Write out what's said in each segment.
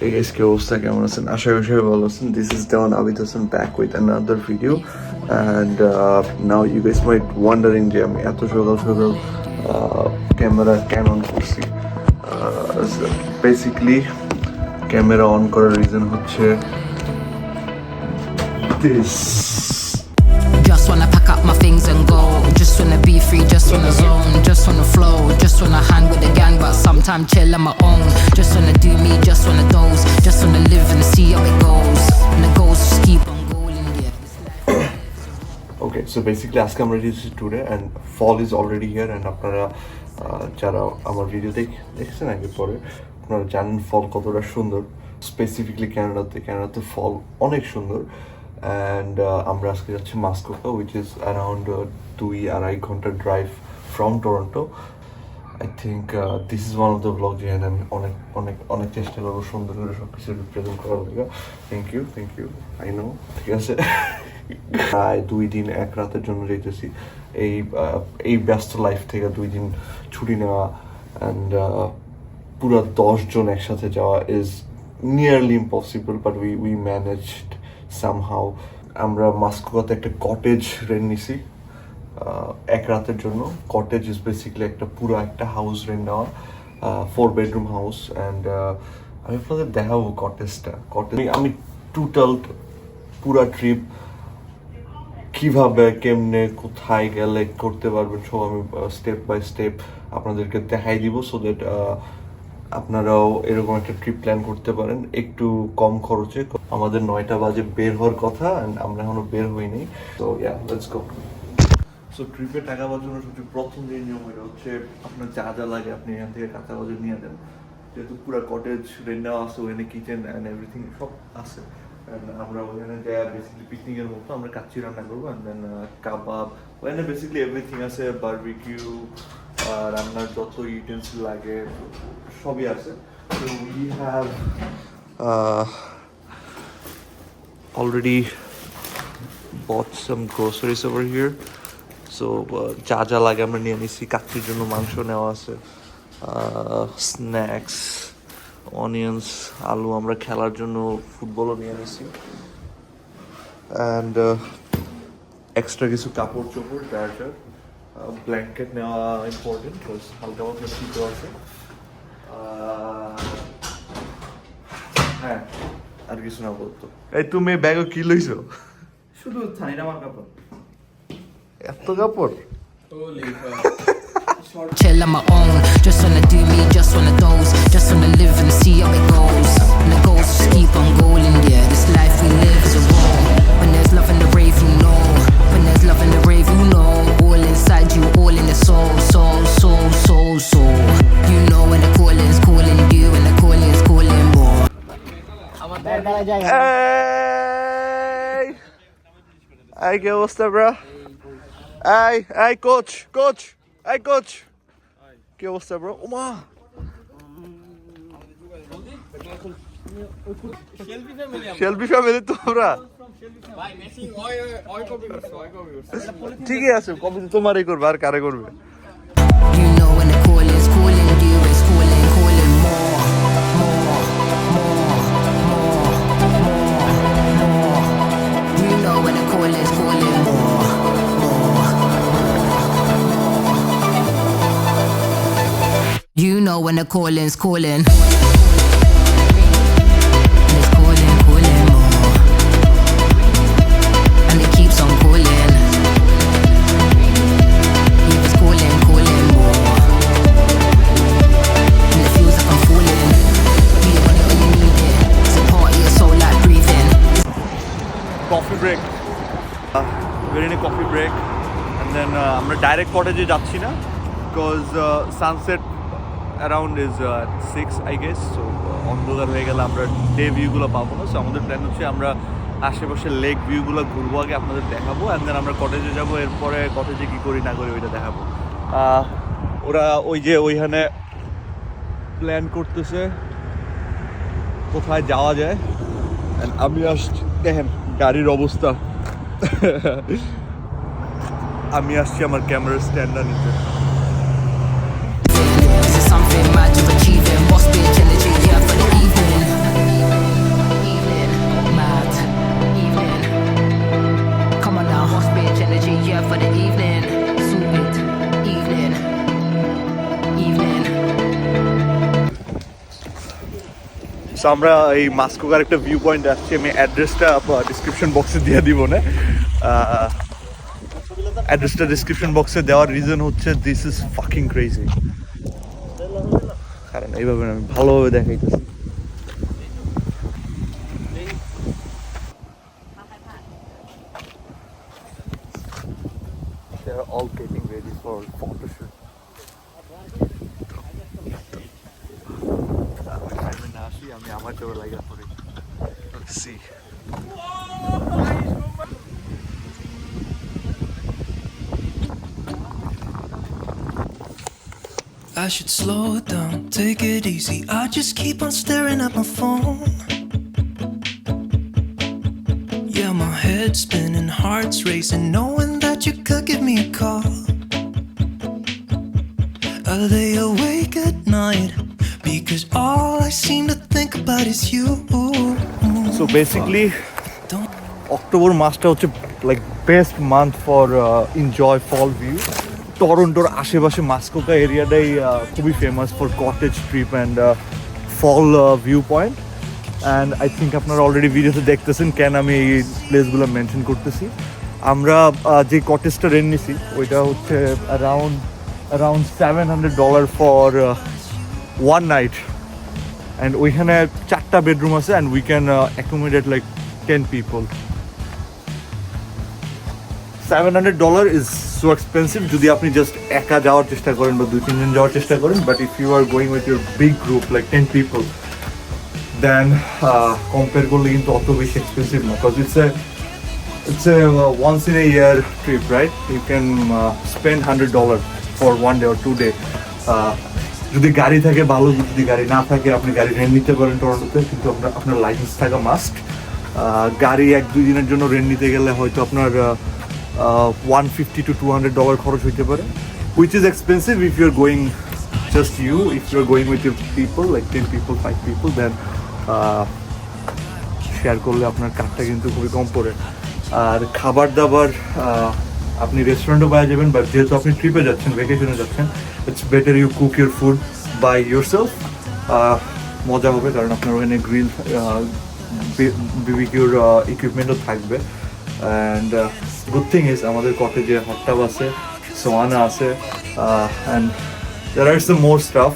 Hey guys, কি অবস্থা, কেমন আছেন? আশা করি সবাই ভালো আছেন. This is Dewan Abid back with another video, and now you guys might wondering যে আমি এত সকাল সকাল ক্যামেরা কেন অন করছি. বেসিক্যালি ক্যামেরা অন করার রিজন হচ্ছে this. Just wanna pack up my things and go. Just wanna be free, just wanna zone. Just wanna flow, just wanna hang with the gang, but sometimes chill on my own. Just wanna do me, just wanna doze. Just wanna live and see how it goes. And the goals just keep on going, yeah. Okay, so basically আজকে আমরা ready today and fall is already here, and আপনারা যারা আমার video দেখছেন আগে পরে আপনারা জানেন ফল কতটা সুন্দর. স্পেসিফিকলি ক্যানাডাতে ফল অনেক সুন্দর. And আমরা আজকে যাচ্ছি মাস্কোকা, which is around 2-2.5 ঘন্টা drive from Toronto. I think this is one of the vlogs যেখানে আমি অনেক চেষ্টা করবো সুন্দর করে সব কিছু রিপ্রেজেন্ট করার লাগে. Thank you I know. ঠিক আছে, প্রায় 2 দিন 1 রাতের জন্য যেতেছি. এই ব্যস্ত লাইফ থেকে 2 দিন ছুটি নেওয়া অ্যান্ড পুরো 10 জন একসাথে যাওয়া is nearly impossible, but we managed somehow. আমরা মাস্কোকাতে একটা কটেজ রেন্ট নিছি 1 রাতের জন্য. কটেজ ইজ বেসিক্যালি পুরো একটা হাউস রেন্ট নেওয়া, 4 bedroom হাউস. অ্যান্ড আমি আপনাদের দেখাবো কটেজটা. আমি টোটাল পুরা ট্রিপ কিভাবে কেমনে কোথায় গেলে করতে পারবেন সব আমি স্টেপ বাই স্টেপ আপনাদেরকে দেখাই দিব, সো দ্যাট আপনারাও এরকম একটা ট্রিপ প্ল্যান করতে পারেন একটু কম খরচে. আমাদের 9টা বাজে বের হওয়ার কথা, অ্যান্ড আমরা এখনো বের হইনি. So yeah, let's go. So ট্রিপে টাকা বাঁচানোর সবচেয়ে প্রথম যে নিয়ম এটা হচ্ছে আপনার যা লাগে আপনি এখান থেকে টাকা বাজে নিয়ে নেন. যেহেতু পুরো কটেজ রেন্ট নেওয়া আছে, ওখানে কিচেন অ্যান্ড এভরিথিং সব আছে. আমরা ওখানে যাই বেসিক্যালি পিকনিকের মতো আমরা কাচ্চি রান্না করবো, অ্যান্ড দেন কাবাব, ওখানে বেসিক্যালি এভরিথিং আছে. বারবিকিউ, রান্নার যত ইউটেন্সিল লাগে সবই আছে. So we have already bought some groceries over here. So যা লাগে আমরা নিয়ে নিছি. কাচ্চির জন্য মাংস নেওয়া আছে, স্ন্যাক্স, অনিয়ন্স, আলু. আমরা খেলার জন্য ফুটবলও নিয়ে নিছি. অ্যান্ড এক্সট্রা কিছু কাপড় চোপড়, ড্রায়ার, ব্ল্যাঙ্কেট নেওয়া ইম্পর্টেন্ট, বিকজ হালকা পাতলা শীতও আছে. হ্যাঁ, আর কিছু না বলতো. এই তুমি ব্যাগও কি লইছো? শুধু থানির আমার কাপড়. এত কাপড়? Chill on my own. Just wanna do me, just wanna doze. Just wanna live and see how it goes. And the goals just keep on going, yeah. This life we live is a war. When there's love in the rave, you know. When there's love in the rave, you know. All inside you, all in the soul. You know when the calling's calling you, when the calling's calling more. Hey, ¿qué gusta, bro? Hey, coach. Hey, coach. ¿Qué gusta, bro? Oma. Shelby family to, bro. ঠিকই আছে, কবি তো তোমারই করবে, আর কারে করবে? You know when the calling's calling you, it's calling more. You know when the calling's calling more. You know when the calling's calling. And it's calling more. And it keeps on calling. Yeah, it's calling more. And it feels like I'm falling. You want it when you need it. It's a part of your soul like breathing. Coffee break. We're in a coffee break, and then আমরা direct কটেজে যাচ্ছি না, because sunset around is 6 I guess. So অন্ধকার হয়ে গেলে আমরা day ভিউগুলো পাবো না. সো আমাদের প্ল্যান হচ্ছে আমরা আশেপাশে লেক ভিউগুলো ঘুরবো, আগে আপনাদের দেখাবো, অ্যান্ড দেন আমরা কটেজে যাবো. এরপরে কটেজে কী করি না করি ওইটা দেখাবো. ওরা ওইখানে প্ল্যান করতেছে কোথায় যাওয়া যায়. অ্যান্ড আমি আসছি, দেখেন গাড়ির অবস্থা. আমি আসছি আমার ক্যামেরার স্ট্যান্ডটা নিতে. Something mad you're achieving. Boss bitch energy, yeah, for the evening. So আমরা এই মাস্কোকার একটা ভিউ পয়েন্ট আসছি, আমি অ্যাড্রেসটা ডিসক্রিপশন বক্সে দিয়ে দিব না। অ্যাড্রেসটা ডিসক্রিপশন বক্সে দেওয়ার রিজন হচ্ছে দিস ইজ ফাকিং ক্রেজি, কারণ এইভাবে আমি ভালোভাবে দেখাইতেছি। They are all getting ready for photo shoot. আমি আমার জন্য লাগা পড়ি। Let's see. I should slow it down, take it easy. I just keep on staring at my phone. Yeah, my head's spinning, heart's racing, knowing that you could give me a call. I lay awake at night because all I seem to think about is you. So basically, Don't October মাসটা হচ্ছে like best month for enjoy fall view. টরন্টোর আশেপাশে Muskoka এরিয়াটাই খুবই famous for cottage trip and fall view point. And I think আপনারা already ভিডিওতে দেখতেছেন কেন আমি এই প্লেসগুলো মেনশন করতেছি। আমরা যে কটেজটা রেন্ট নিছি ওইটা হচ্ছে around $700 for one night, and ওইখানে 4টা বেডরুম আছে and we can accommodate like 10 people. $700 is so expensive যদি আপনি জাস্ট একা যাওয়ার চেষ্টা করেন বা 2-3 জন যাওয়ার চেষ্টা করেন, but if you are going with your big group like 10 people then compare করলে কিন্তু অত বেশি এক্সপেন্সিভ না, because it's a once in a year trip, right? You can spend $100 for 1 day or 2 day. যদি গাড়ি থাকে ভালো, যদি গাড়ি না থাকে আপনি গাড়ি রেন্ট নিতে পারেন টরন্টোতে, কিন্তু আপনার লাইসেন্স থাকা মাস্ট। গাড়ি 1-2 দিনের জন্য রেন্ট নিতে গেলে হয়তো আপনার $150 to $200 খরচ হইতে পারে, which is expensive if you're going just you. If you're going with your people like 10 people, 5 people, then share করলে আপনার কাঠটা কিন্তু খুবই কম পড়ে। আর খাবার দাবার আপনি রেস্টুরেন্টও পাওয়া যাবেন, বাট যেহেতু আপনি ট্রিপে যাচ্ছেন, ভ্যাকেশনে যাচ্ছেন, it's better you cook your food by yourself. মজা হবে কারণ আপনার ওখানে গ্রিল বিবিকিউর ইকুইপমেন্টও থাকবে। অ্যান্ড গুড থিং ইজ আমাদের কটেজে হট টাব আছে, সোয়ানা আছে, and there R some more staff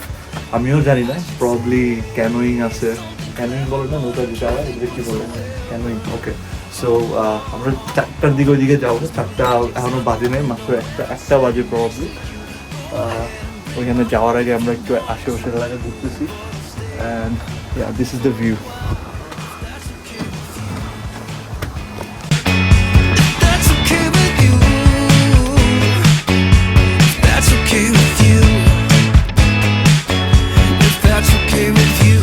আমিও জানি না, প্রবলি ক্যানোয়িং আছে। ক্যানোয়িং বলে না, নৌকা যেটা হয় এগুলো কী বলে, ক্যানোয়িং, ওকে। সো আমরা 4টার দিকে ওইদিকে যাবো, 4টা এখনও বাজে নেই, মাত্র একটা বাজে প্রবলি। ওইখানে যাওয়ার আগে আমরা একটু আশেপাশের এলাকায় ঘুরতেছি, and yeah, this is the view. that's okay with you. That's okay with you. If that's okay with you.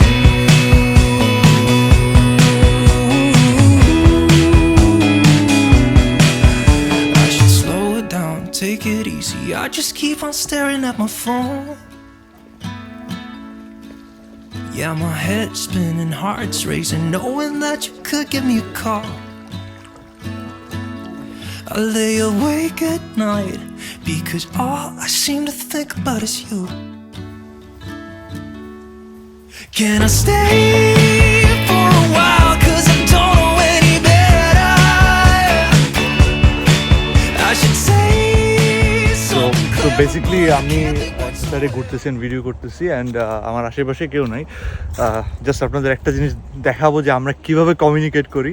I should slow it down, take it easy. I just keep on staring at my phone. Yeah, my head's spinning, heart's racing, knowing that you could give me a call. I lay awake at night because all I seem to think about is you. Can I stay for a while? 'Cause I don't know any better. I should say something তো basically আমি স্যারে ঘুরতেছি, video করতেছি, and আমার আশেপাশে কেউ নাই। Just আপনাদের একটা জিনিস দেখাবো যে আমরা কিভাবে কমিউনিকেট করি,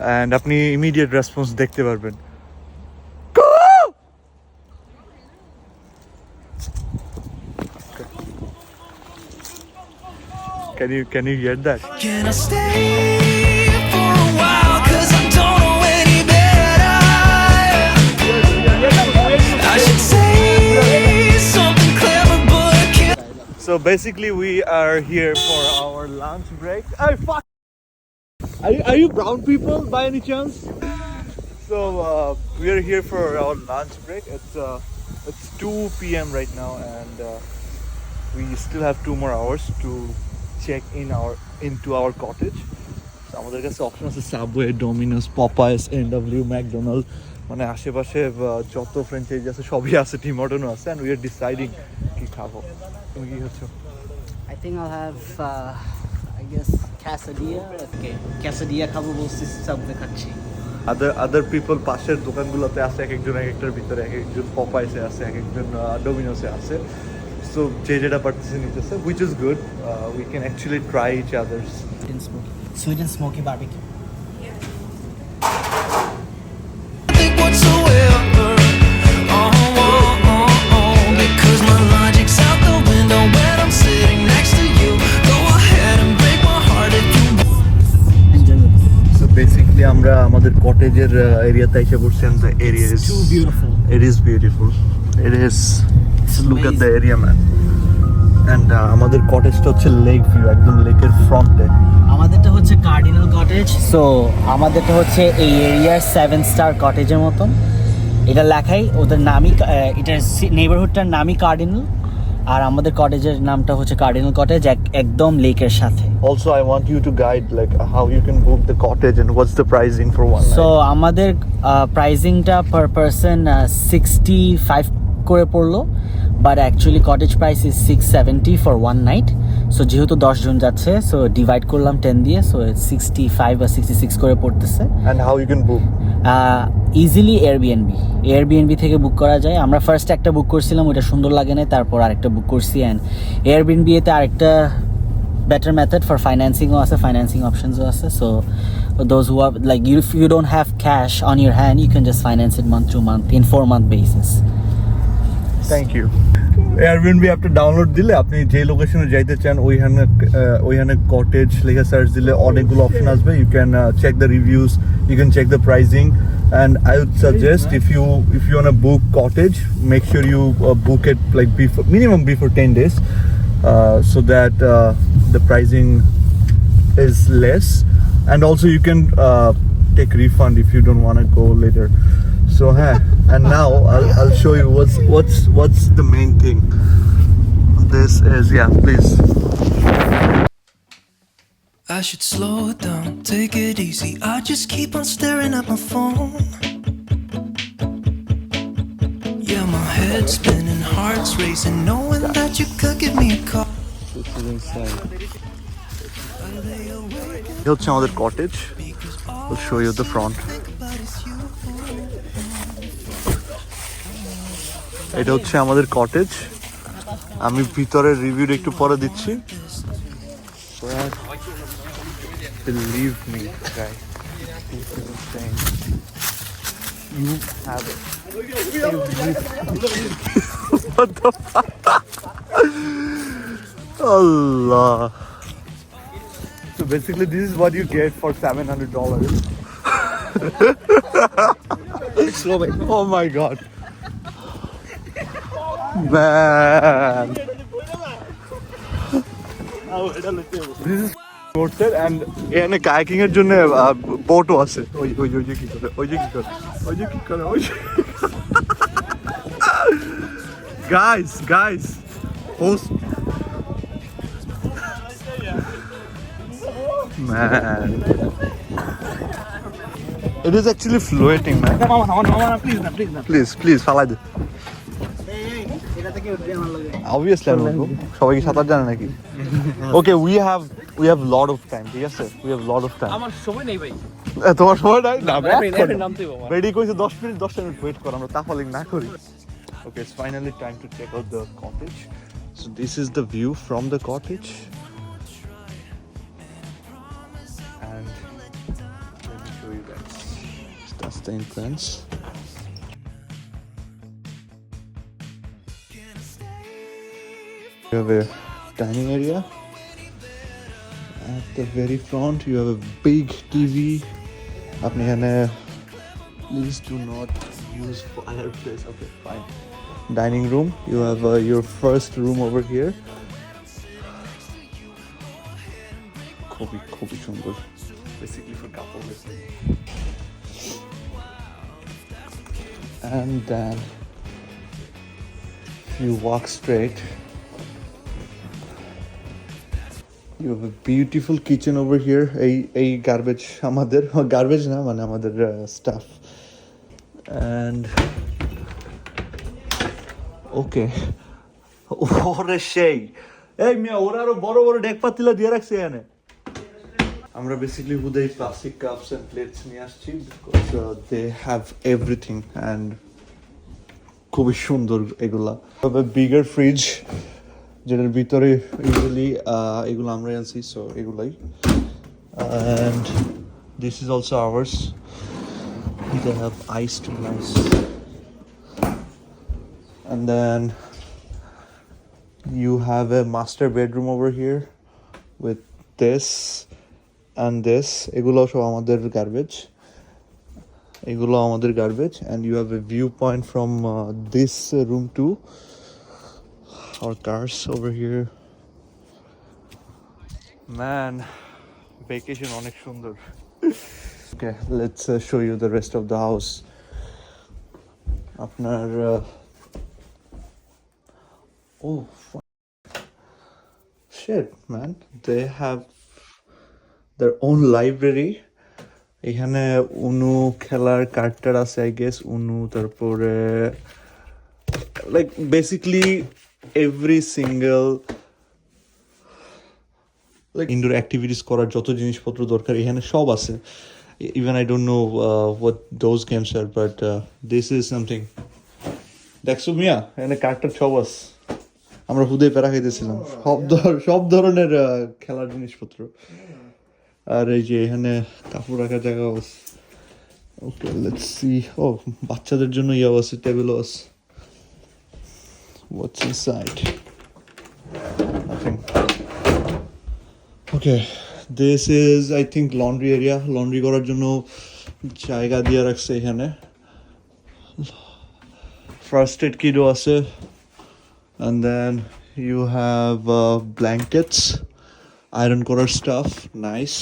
অ্যান্ড আপনি ইমিডিয়েট রেসপন্স দেখতে পারবেন। Can you hear that? Can I stay for a while? 'Cause I don't know any better. I should say something clever, but I can't. So basically we are here for our lunch break. Oh fuck! Are you brown people by any chance? So we are here for our lunch break. It's 2 p.m. right now, and we still have 2 more hours to check into our cottage. So আমাদের কাছে option আছে subway, Domino's, Popeyes, NW, McDonald, মানে আশেপাশে যত franchise আছে সবই আছে, team হর্টনও আছে, অ্যান্ড উই আর ডিসাইডিং কি খাবো। তুমি কি খাচ্ছ? I think I'll have, I guess, ক্যাসাডিয়া খাবো বলছি, সাবওয়ে খাচ্ছি। আদার পিপল পাশের দোকানগুলোতে আছে, এক একজন এক একটার ভিতরে, এক একজন পপাইসে আছে, এক একজন ডোমিনোসে আছে। সো যে যেটা পারতেছে নিতেছে, which is good. We can actually try each others. Sweet and smoky barbecue. Think whatsoever. Because my logic's out the window when I'm sitting next to you. Go ahead and break my heart if you want. So basically আমরা আমাদের কটেজের এরিয়াতে এসে পড়ছি, and the area is Too beautiful. It is beautiful. It is. Look at the area, man. And আমাদের কটেজটা হচ্ছে lake view, একদম লেকের ফ্রন্টে। আমাদেরটা হচ্ছে কার্ডিনাল কটেজ। সো আমাদেরটা হচ্ছে এই এরিয়ার 7 স্টার কটেজের মতন। এটা লেখাই ওদের নামই, এটার নেইবারহুডটার নামই কার্ডিনাল, আর আমাদের কটেজের নামটা হচ্ছে কার্ডিনাল কটেজ, একদম লেকের সাথে। Also, I want you to guide like how you can book the cottage and what's the pricing for one so night. আমাদের প্রাইসিংটা পার পারসন 65 করে পড়লো, but actually cottage price is 670 for one night. So যেহেতু 10 জন যাচ্ছে, so divide করলাম 10 দিয়ে, so 65 বা 66 করে পড়তেছে। And how you can book? Easily Airbnb থেকে বুক করা যায়। আমরা ফার্স্ট একটা বুক করছিলাম, ওটা সুন্দর লাগে না, তারপর আরেকটা বুক করছি। অ্যান্ড এয়ারবিএনবিতে আরেকটা বেটার মেথড ফর ফাইন্যান্সিংও আছে, ফাইন্যান্সিং অপশনসও আছে। So those who are like you, if you don't have cash on your hand, you can just finance it month to month in 4-month basis. Thank you. Airbnb আপনি download দিলে আপনি যে লোকেশনে যাইতে চান ওইখানে কটেজ লেখা সার্চ দিলে অনেকগুলো অপশন আসবে। You can check the reviews, you can check the pricing, and I would suggest if you want to book cottage, make sure you book it like minimum before 10 days, so that the pricing is less, and also you can take refund if you don't want to go later. So and now I'll show you what's the main thing. This is, yeah, please. I should slow it down, take it easy. I just keep on staring at my phone. Yeah, my head's spinning, heart's racing, knowing that you could give me a call. This is our cottage. I'll show you the front. এটা হচ্ছে আমাদের cottage. আমি ভিতরের রিভিউটা একটু পরে দিচ্ছি। Believe me, guys. You have it. What the fuck? Allah. So basically, this is what you get for $700. Oh my god. Man. This is করতে, and এখানে কায়াকিং এর জন্য বোটও আছে। ওই যে কি করে guys host, man, it is actually floating, man. please ফালাই দে। Obviously আমি বলবো, সবাই কি সাঁতার জানে নাকি? Okay, we have lot of time, ঠিক আছে? We have lot of time. আমার সময় নেই ভাই। তোমার সময় নাই? না, নামতে বাবা। রেডি কইছে 10 মিনিট ওয়েট করো, আমরা তাফালিং না করি। Okay, it's finally time to check out the cottage. So this is the view from the cottage. And let me show you guys. That's the entrance. You have a dining area. At the very front, you have a big TV. Apne ekhane, please do not use fireplace. Okay, fine. Dining room. You have your first room over here. Khobi sundor. Basically for couples. And then you walk straight. You have a beautiful kitchen over here. A garbage amader garbage na mane amader stuff. And okay, ore shey ei miya ora aro boro boro dek patila diye rakhche এখানে আমরা basically হুদাই plastic cups and plates নিয়ে আসছি because they have everything and খুবই সুন্দর এগুলা তবে bigger fridge যেটার ভিতরে ইউজুয়ালি এগুলো আমরা আনছি সো এগুলাই and this is also hours they have ice too nice and then you have a master bedroom over here with this and this এগুলো সব আমাদের garbage and you have a viewpoint from this room too our cars over here man vacation অনেক সুন্দর okay let's show you the rest of the house আপনার oh shit man they have their own library এখানে উনু খেলার কার্ডটার আছে I guess উনু তারপরে like basically every single like indoor activities করার যত জিনিসপত্র দরকার এখানে সব আছে even I don't know what those games are but this is something দেখছো মিয়া এখানে কার্ডটার সব আছে আমরা হুদে প্যারা খাইতেছিলাম সব ধরনের খেলার জিনিসপত্র আর এই যে এখানে কাপড় রাখার জায়গা আছে ওকে লেটস সি ও বাচ্চাদের জন্য ইয়ে আছে টেবিল আছে what's inside nothing okay this is I think laundry area laundry করার জন্য জায়গা দিয়ে রাখছে এখানে ফার্স্ট এড কিটও আছে and then you have blankets iron color stuff nice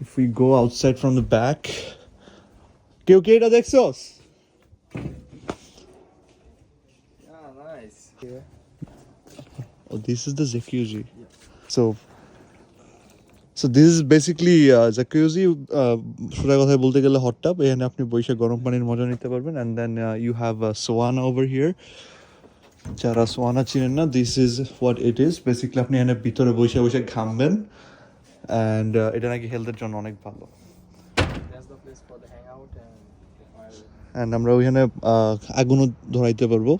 if we go outside from the back okay এটা দেখছস Yeah, nice. oh this is the jacuzzi so this is basically jacuzzi সোজা কথায় বলতে গেলে hot tub এখানে আপনি বসে গরম পানির মজা নিতে পারবেন and then you have a sauna over here যারা সোয়ানা চিনেন না this is what it is basically আপনি এখানে ভিতরে বসে বসে ঘামবেন অ্যান্ড এটা নাকি হেলথের জন্য অনেক ভালো That's the place for the hangout and the fire. And আমরা ওইখানে আগুনও ধরাইতে পারবো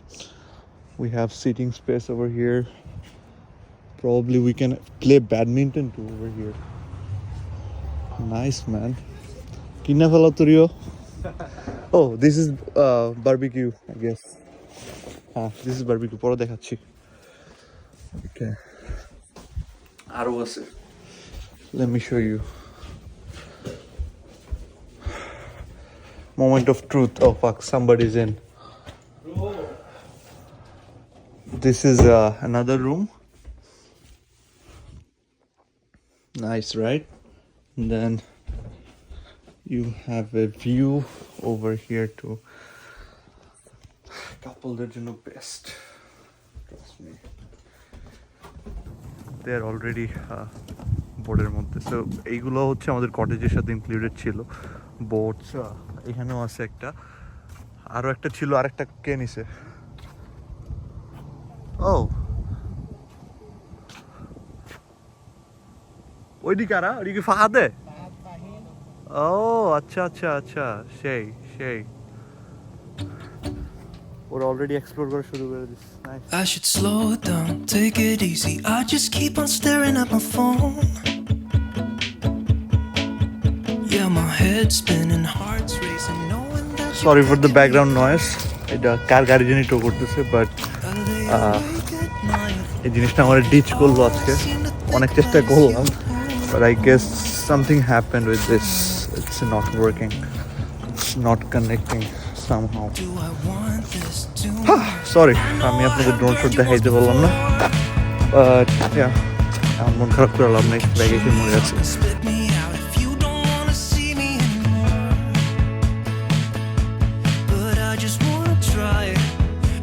we have sitting space over here probably we can play badminton too over here nice man কিনা ফেলা তোরিও ও this is barbecue I guess this is barbecue পরে দেখাচ্ছি ওকে আরো আছে let me show you moment of truth oh fuck somebody's in this is another room nice right and then you have a view over here too কাপলদের জন্য best trust me they are already বোর্ডের মধ্যে so এইগুলো হচ্ছে আমাদের কটেজের সাথে included ছিল boats এখানেও আছে একটা আরও একটা ছিল আরেকটা কে নিছে ও ওইদিকে কারা ওইদিকে ফাহাদে ও আচ্ছা আচ্ছা আচ্ছা সেই সেই we're already explore kora shuru kore this nice I should slow it down, take it easy. I just keep on staring at my phone. Yeah, my head's spinning, heart's racing, knowing that you sorry for the background noise এটা কার গাড়ি জানি টো করতেছে but এই জিনিসটা আমার ditch করলো আজকে অনেক চেষ্টা করলাম but I guess something happened with this it's not working it's not connecting somehow do I want this to sorry আমি আপনাদের ড্রোন শট দেখাইতে পারলাম না বাট আমার মন খারাপ করে লাভ নেই ব্যাগে এসে মরে যাচ্ছে spit me out if you don't wanna see me anymore. But I just wanna try it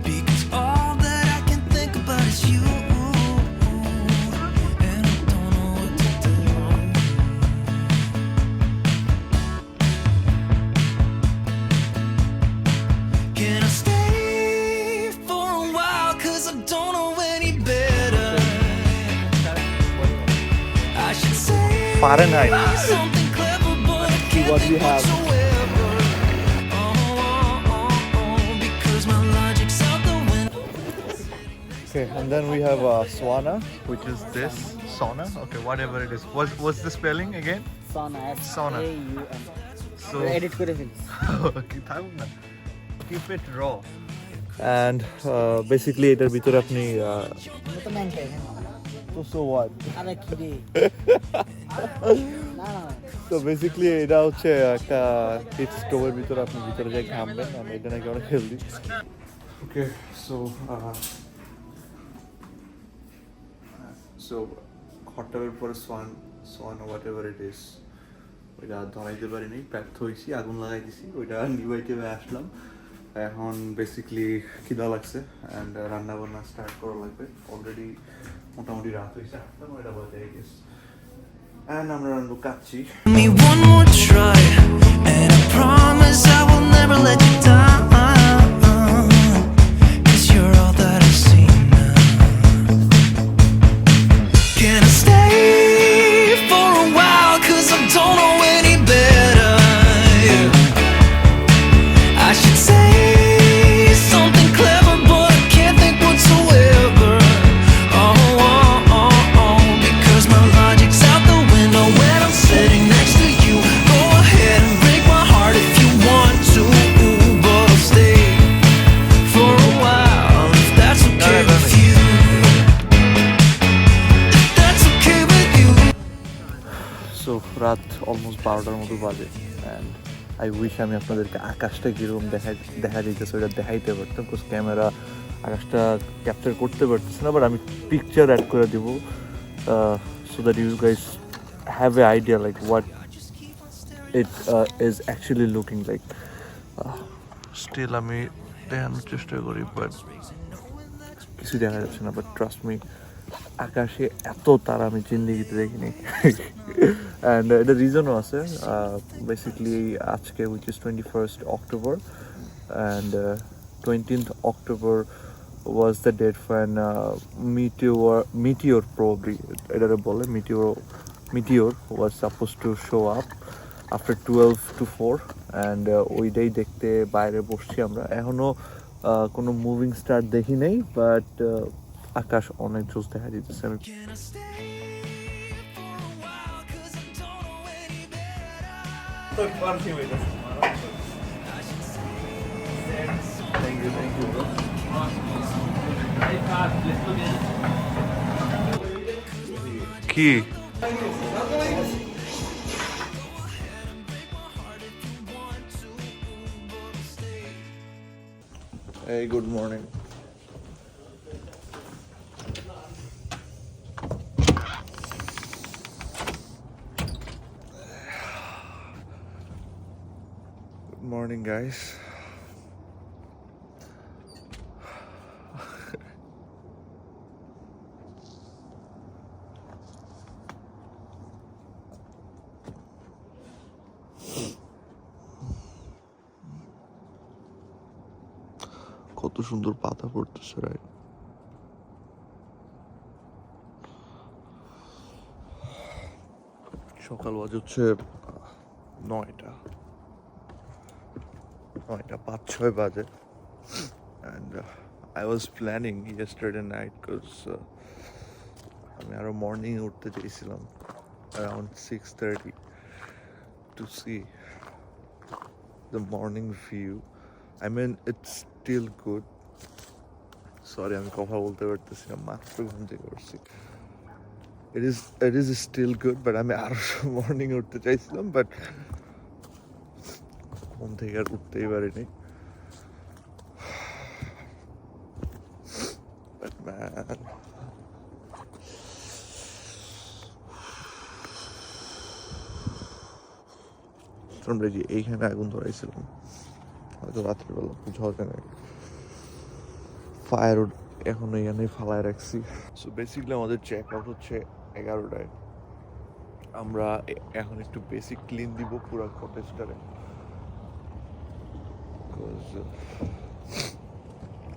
because all that I can think about is you. And I don't know what to do. Can I stay for a while? 'Cause I don't know any better. I should say Fahrenheit. Something clever, but I can't what we think have. whatsoever. Because my logic's out the window. Okay, and then we have sauna, which is this sauna. Okay, whatever it is. What's the spelling again? Sauna. Sauna. S-A-U-N. So Edit করে ফেলছি। okay, থাকুক না। Keep it raw. And basically এটার ভিতরে আপনি আমি তো ম্যাংটাই হ্যাঁ। so what? আরে কি রে? না না। তো বেসিক্যালি এটা হচ্ছে একটা হিট স্টোভের ভিতরে আপনি ভিতরে যাই ঘামবেন আর এটা নাকি অনেক হেলদি। ওকে সো হট টাবের পরে swan whatever it is ওইটা ধরাইতে পারিনি, ব্যর্থ হয়েছি, আগুন লাগাই দিছি, ওইটা নিভাইতে আসলাম। এখন বেসিক্যালি খিদা লাগছে অ্যান্ড রান্না বান্না স্টার্ট করা লাগবে। অলরেডি মোটামুটি রাত হয়েছে 8টা 9টা বাজে গেছে অ্যান্ড আমরা রান্না কাচ্ছি। Me one more try, and I promise I will never let you down. 'Cause you're all that I see now. Can I stay for a while? 'Cause I don't know any better. I should say something clever, but I can't think whatsoever. Because my logic's out the window when I'm sitting next to you. Go ahead and break my heart if you want to, but I'll stay for a while if that's okay with you. If that's okay with you. So রাত almost 12টার মতো বাজে and I wish আমি আপনাদেরকে আকাশটা কীরকম দেখা দিতেছে ওইটা দেখাইতে পারতাম, বিকজ ক্যামেরা আকাশটা ক্যাপচার করতে পারতেছে না, বাট আমি পিকচার অ্যাড করে দিব so that you guys have a idea like what it is actually looking like. Still আমি দেখানোর চেষ্টা করি বাট কিছু দেখা যাচ্ছে না, বাট ট্রাস্ট মি আকাশে এত তারা আমি জিন্দিগিতে দেখিনি। অ্যান্ড এটা রিজনও আছে, বেসিক্যালি আজকে which is 21st October and 20th October was the date when meteor probably এটারে বলে meteor was supposed to show up after 12 to 4 and ওইটাই দেখতে বাইরে বসছি আমরা। এখনও কোনো মুভিং স্টার দেখি নেই, বাট আকাশ অনেক জোস দেখা দিতেছে। আমি Can I stay for a while? 'Cause I don't know any better. Thank you bro. কি Hey, good morning. Good morning, guys. কত সুন্দর পাতা পড়তেছে, রাইট? সকাল বাজে হচ্ছে 9টা 5-6 বাজে and I was planning yesterday night because আমি আরো মর্নিং উঠতে চেয়েছিলাম around 6:30 to see the morning view. I mean, it's still good. Sorry, আমি কথা বলতে পারতেছি না, মাত্র ঘুম থেকে উঠছি। It is still good, but আমি আরো মর্নিং উঠতে চাইছিলাম, বাট ঘুম থেকে আর উঠতেই পারিনি। But man, আমরা যে এইখানে আগুন ধরাইছিলাম হয়তো রাত্রিবেলা ঝলকে নাই, ফায়ার এখনো এখানে ফালায় রাখছি। সো বেসিক্যালি আমাদের চেক আউট হচ্ছে 11টায়। আমরা এখন একটু বেসিক ক্লিন দিব পুরো কটেজটারে,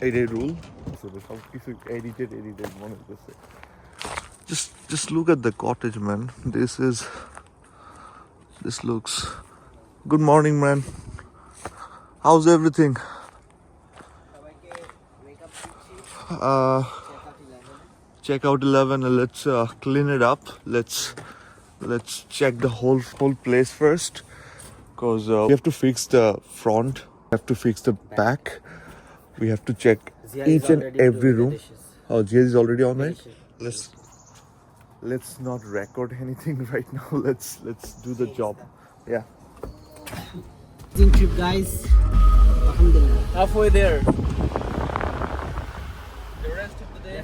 এইটাই রুল। সব কিছু এডিটেড মনে হচ্ছে। Just look at the cottage, man. This is This looks. Good morning, man. How's everything? Check out 11 and let's clean it up. Let's check the whole place first, because we have to fix the front, we have to fix the back, we have to check each and every room. Oh, Jay is already on it. Let's not record anything right now. Let's do the job. Yeah. Trip, guys. Alhamdulillah. Halfway there. The rest of the day.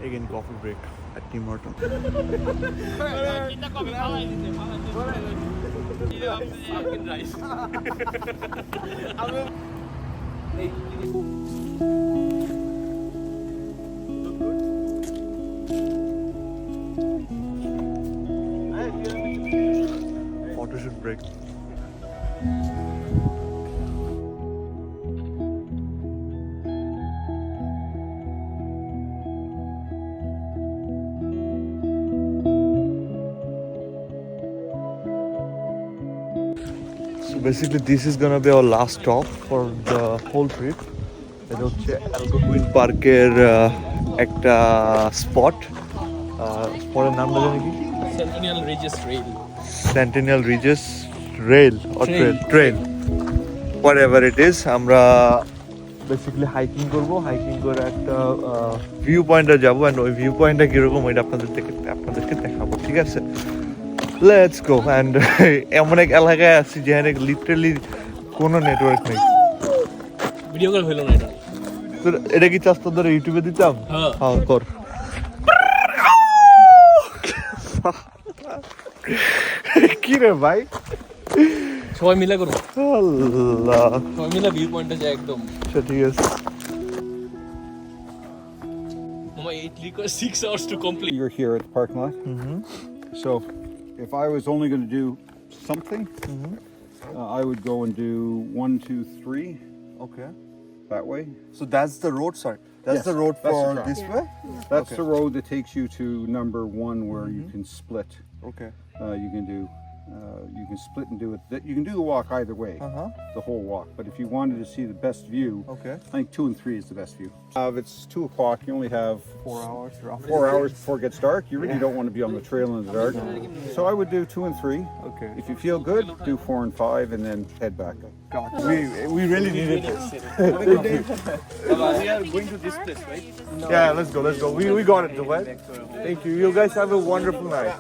Again, coffee break at Tim Horton. Photo shoot break. So basically this is gonna be our last stop for the whole trip. এটা হচ্ছে অ্যালগোকুইন পার্কের একটা spot. স্পটের নামটা জানি কি? Centennial Regis Trail. Centennial Regis Rail or Trail. Whatever it is, আমরা basically hiking করব। Hiking করে একটা ভিউ পয়েন্টে যাবো, অ্যান্ড ওই ভিউ পয়েন্টটা কীরকম ওইটা আপনাদেরকে দেখাবো, ঠিক আছে? Let's go. অ্যান্ড এমন এক এলাকায় আছি যেখানে লিটারালি কোনো নেটওয়ার্ক নেই। ভিডিও কল হইল না এটা। তো এটা কি চাস তোদের ইউটিউবে দিতাম? হ্যাঁ কর। কি রে ভাই, সবাই মিলে করব। আল্লাহ, সবাই মিলে ভিউ পয়েন্টে যাই একদম। ঠিক আছে। Mama, it took 6 hours to complete. You're here at the parking lot. So if I was only going to do something, I would go and do 1, 2, 3 Okay. that way. So that's the road side. That's Yes, the road that's for the track. this way? That's Okay. the road that takes you to number 1 where you can split. Okay. You can split and do it. You can do the walk either way, the whole walk. But if you wanted to see the best view, Okay. I think 2 and 3 is the best view. If it's 2 o'clock, you only have 4 hours roughly. 4 hours before it gets dark. You really don't want to be on the trail in the dark. So I would do 2 and 3. Okay. If you feel good, do 4 and 5, and then head back up. God, we really needed this. We are going to this place, right? Yeah, let's go. We got it, right? Thank you. You guys have a wonderful night.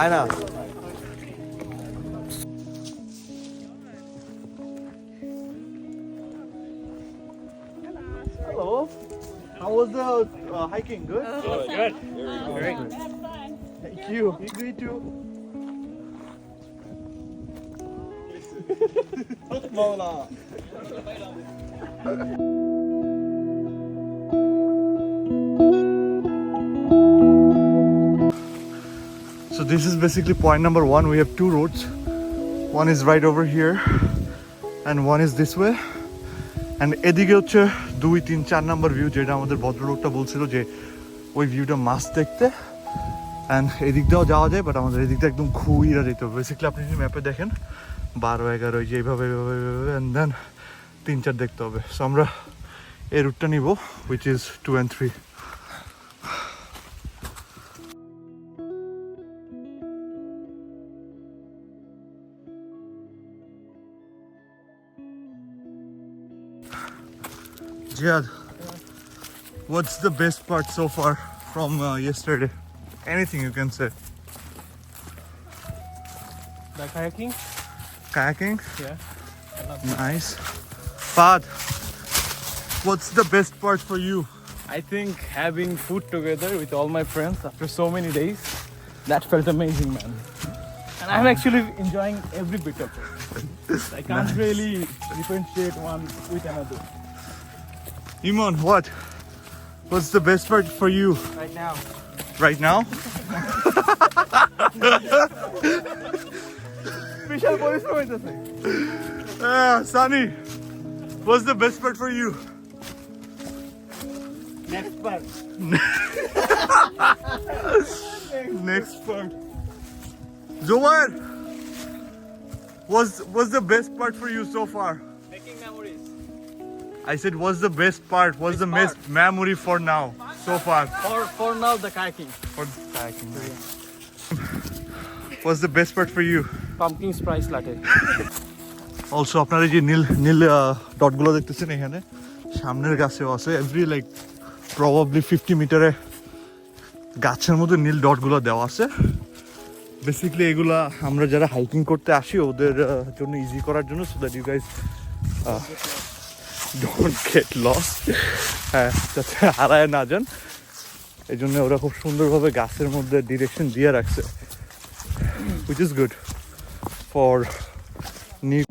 I know. Hello. How was the hiking? Good? Good. Very good. Thank you. You too. So this is basically point number 1. We have 2 roads. One is right over here and one is this way. And এদিকে হচ্ছে 2, 3, 4 number view, যেটা আমাদের ভদ্রলোকটা বলছিল যে ওই ভিউটা must দেখতে। And এদিক দিয়েও যাওয়া যায়, বাট আমাদের এদিকটা একদম খুইরা যেতে হবে। বেসিক্যালি আপনি যদি ম্যাপে দেখেন 12, 11 যে এইভাবে অ্যান্ড দেন 3, 4 দেখতে হবে। সো আমরা এই রুটটা নিব, which is 2 and 3. Jihad, what's the best part so far from yesterday? Anything you can say. The kayaking? Kayaking? Yeah. Nice. Fad, what's the best part for you? I think having food together with all my friends after so many days, that felt amazing, man. And I'm actually enjoying every bit of it. I can't really differentiate one with another. Iman, what's the best part for you Right now. right now? বিশাল পরিশ্রম হইতেছে। Sunny, what's the best part for you? Next part. Next part. Zohar, what's the best part for you so far? Making memories. I said, what's the best part? What's the best memory for now, so far? For now, the kayaking. For kayaking. What's the best part for you? Pumpkin spice latte. Also আপনারা এই যে নীল নীল ডটগুলো দেখতেছেন এখানে সামনের গাছেও আছে every like probably 50 মিটারে গাছের মধ্যে নীল ডটগুলো দেওয়া আছে বেসিক্যালি এগুলা আমরা যারা হাইকিং করতে আসি ওদের জন্য ইজি করার জন্য so that you guys don't get lost হ্যাঁ যাতে হারায় না যান এই জন্য ওরা খুব সুন্দরভাবে গাছের মধ্যে ডিরেকশন দিয়ে রাখছে which is good for new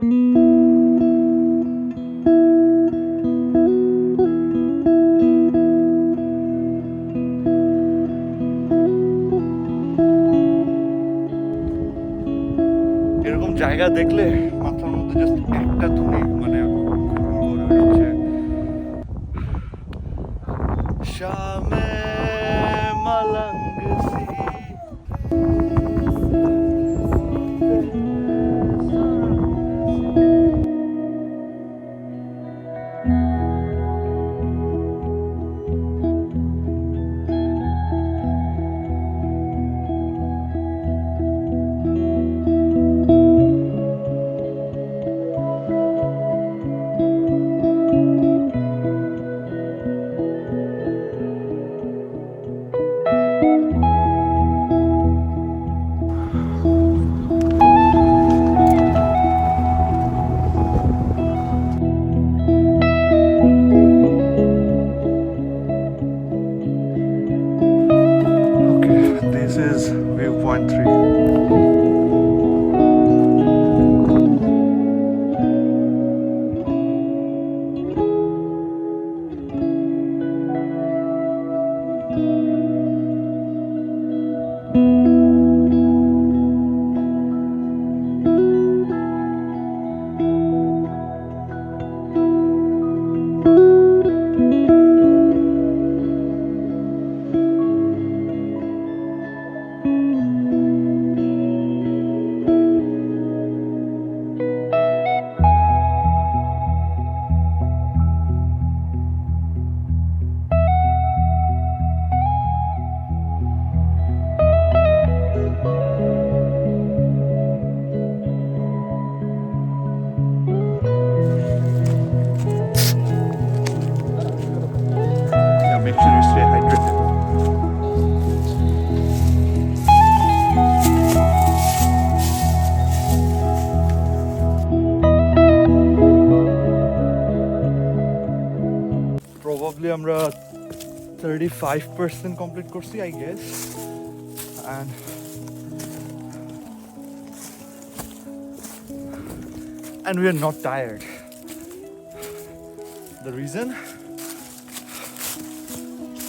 এরকম জায়গা দেখলে মাথার মধ্যে জাস্ট একটা ধ্বনি মানে হচ্ছে শামে মালঙ্গ C This is viewpoint 3. Make sure you stay hydrated. Probably আমরা 35% complete করছি I guess and we are not tired. The reason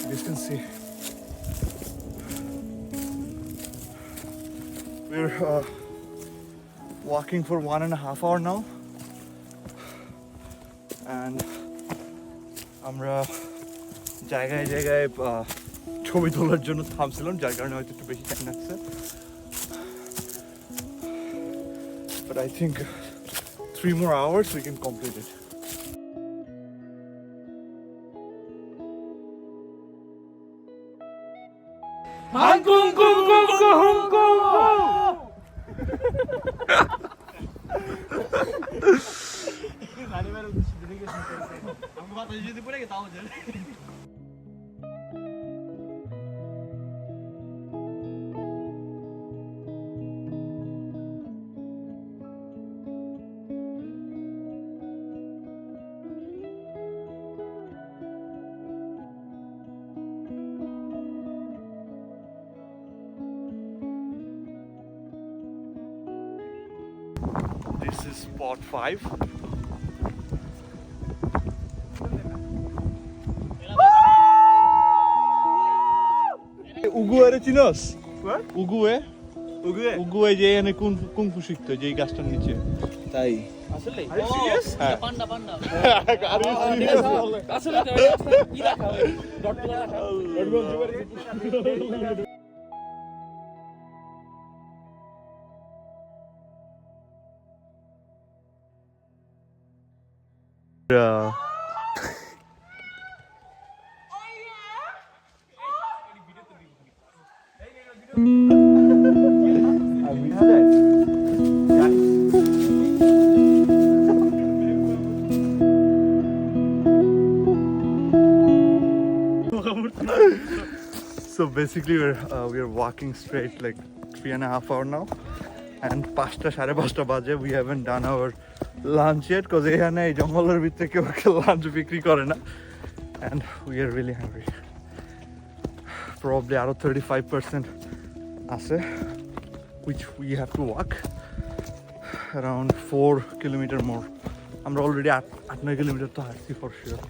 you guys can see we're walking for 1.5 hours now and আমরা জায়গায় জায়গায় ছবি তোলার জন্য থামছিলাম যার কারণে হয়তো একটু বেশি টাইম লাগছে but I think 3 more hours we can complete it. This is spot 5. Ugu are chinos? What? Ugu eh? Oogway যে এনে কুংফু শিখতো যে এই গাছটার নিচে। তাই আসলে হ্যাঁ পান্ডা পান্ডা আসলে কি রাখা হয় ডট রাখা So basically we are walking straight like 3.5 hours now, and 5:30 baje we haven't done our lunch yet because এখানে এই জঙ্গলের ভিতরে কেউ লাঞ্চ বিক্রি করে না, and we are really hungry. Probably আরো 35% আছে which we have to walk around 4 kilometer more. আমরা already 8-9 kilometer তো হাঁটছি for sure.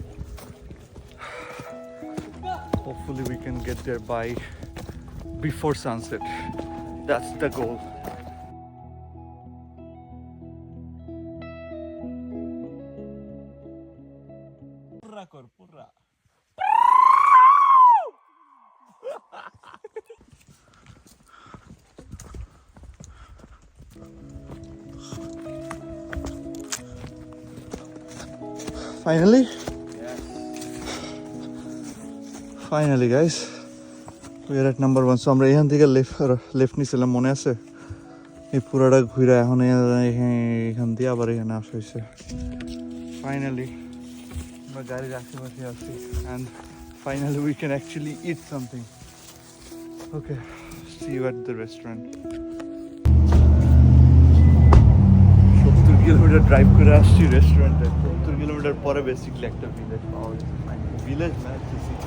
Hopefully we can get there by before sunset. That's the goal. Finally guys, we are at number 1. So আমরা এখান থেকে left নিছিলাম, মনে আছে? এই পুরাটা ঘুরে এখন এখান দিয়ে আবার এখানে আসা হয়েছে। Finally আমরা গাড়ির আশেপাশে আছি, and finally we can actually eat something. Okay, see you at the restaurant. 70 kilometre drive করে আসছি রেস্টুরেন্টে। 70 কিলোমিটার পরে বেসিক্যালি একটা ভিলেজ পাওয়া গেছে। Village man,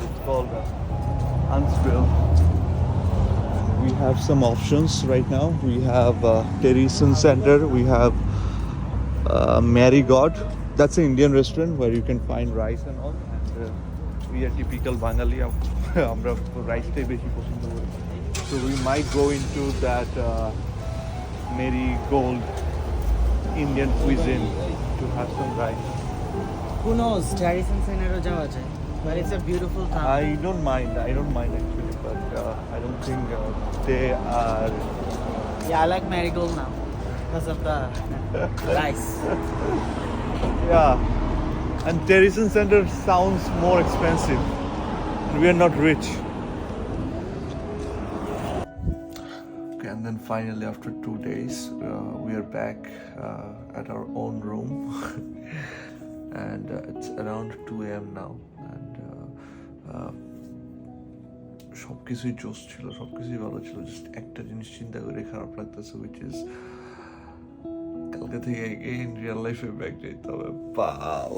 it's called Huntsville. We have some options right now. We have Terrason Center. We have Mary God. That's an Indian restaurant where you can find rice and all. And we are typical Bangali. Amra rice tay beshi pochondo kori. So we might go into that Mary Gold Indian cuisine to have some rice. Who knows, Harrison Center যাওয়া যায়, but it's a beautiful town. I don't mind actually, but I don't think they are. Yeah, I like Marigold now because of the rice. Yeah, and Terrason Center sounds more expensive. We are not rich. Okay, and then finally after 2 days, we are back at our own room. And it's around 2 a.m. now, and সবকিছুই জোশ ছিল, সবকিছুই ভালো ছিল। Just একটা জিনিস চিন্তা করে খারাপ লাগতেছে, which is কালকে থেকে এগেইন রিয়েল লাইফে ব্যাক যেতে হবে। বাও।